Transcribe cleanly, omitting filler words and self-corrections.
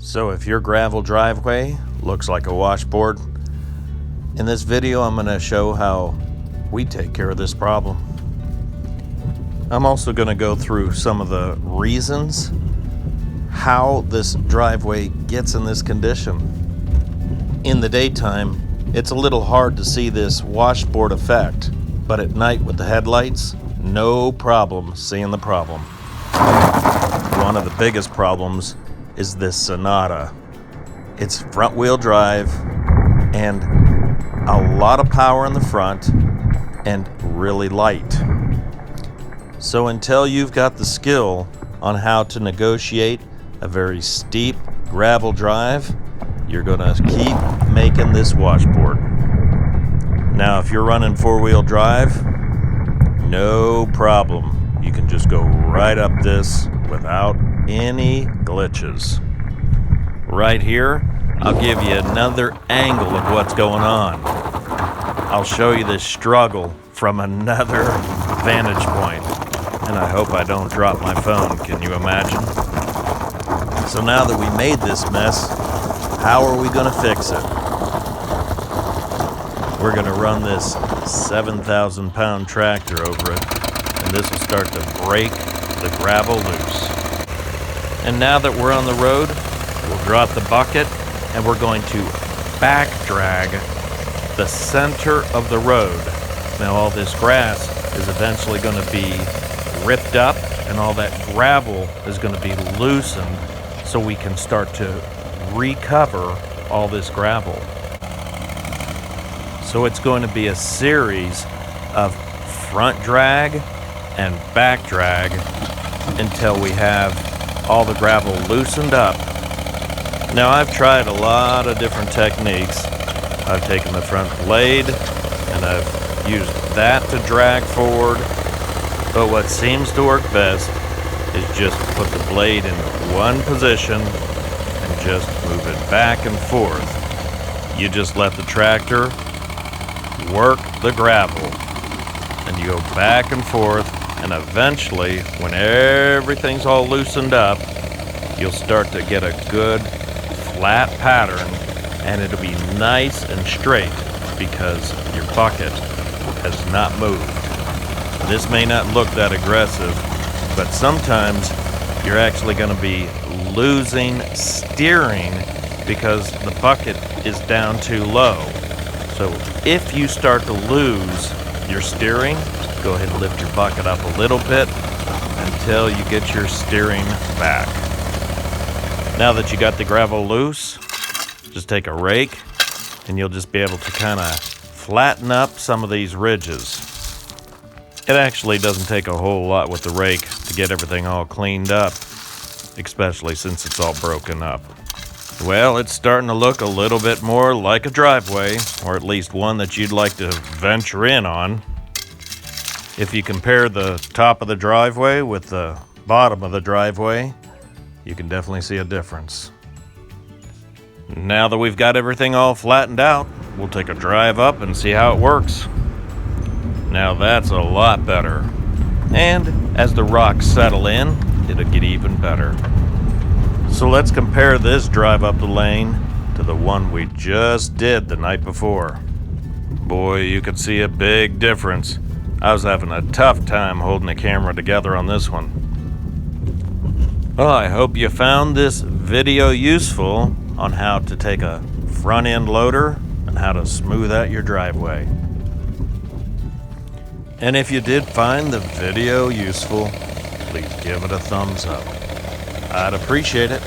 So if your gravel driveway looks like a washboard, in this video I'm going to show how we take care of this problem. I'm also going to go through some of the reasons how this driveway gets in this condition. In the daytime, it's a little hard to see this washboard effect, but at night with the headlights, no problem seeing the problem. One of the biggest problems is this Sonata. It's front wheel drive and a lot of power in the front and really light. So until you've got the skill on how to negotiate a very steep gravel drive, you're gonna keep making this washboard. Now if you're running four-wheel drive, no problem. You can just go right up this without any glitches. Right here, I'll give you another angle of what's going on. I'll show you this struggle from another vantage point. And I hope I don't drop my phone, can you imagine? So now that we made this mess, how are we gonna fix it? We're gonna run this 7,000 pound tractor over it, and this will start to break the gravel loose. And now that we're on the road, we'll drop the bucket and we're going to back drag the center of the road. Now all this grass is eventually going to be ripped up and all that gravel is going to be loosened so we can start to recover all this gravel. So it's going to be a series of front drag and back drag until we have all the gravel loosened up. Now I've tried a lot of different techniques. I've taken the front blade and I've used that to drag forward, but what seems to work best is just put the blade in one position and just move it back and forth. You just let the tractor work the gravel and you go back and forth, and eventually when everything's all loosened up, you'll start to get a good flat pattern and it'll be nice and straight because your bucket has not moved. This may not look that aggressive, but sometimes you're actually going to be losing steering because the bucket is down too low. So if you start to lose your steering, go ahead and lift your bucket up a little bit until you get your steering back. Now that you got the gravel loose, just take a rake and you'll just be able to kind of flatten up some of these ridges. It actually doesn't take a whole lot with the rake to get everything all cleaned up, especially since it's all broken up. Well, it's starting to look a little bit more like a driveway, or at least one that you'd like to venture in on. If you compare the top of the driveway with the bottom of the driveway, you can definitely see a difference. Now that we've got everything all flattened out, we'll take a drive up and see how it works. Now that's a lot better. And as the rocks settle in, it'll get even better. So let's compare this drive up the lane to the one we just did the night before. Boy, you could see a big difference. I was having a tough time holding the camera together on this one. Well, I hope you found this video useful on how to take a front end loader and how to smooth out your driveway. And if you did find the video useful, please give it a thumbs up. I'd appreciate it.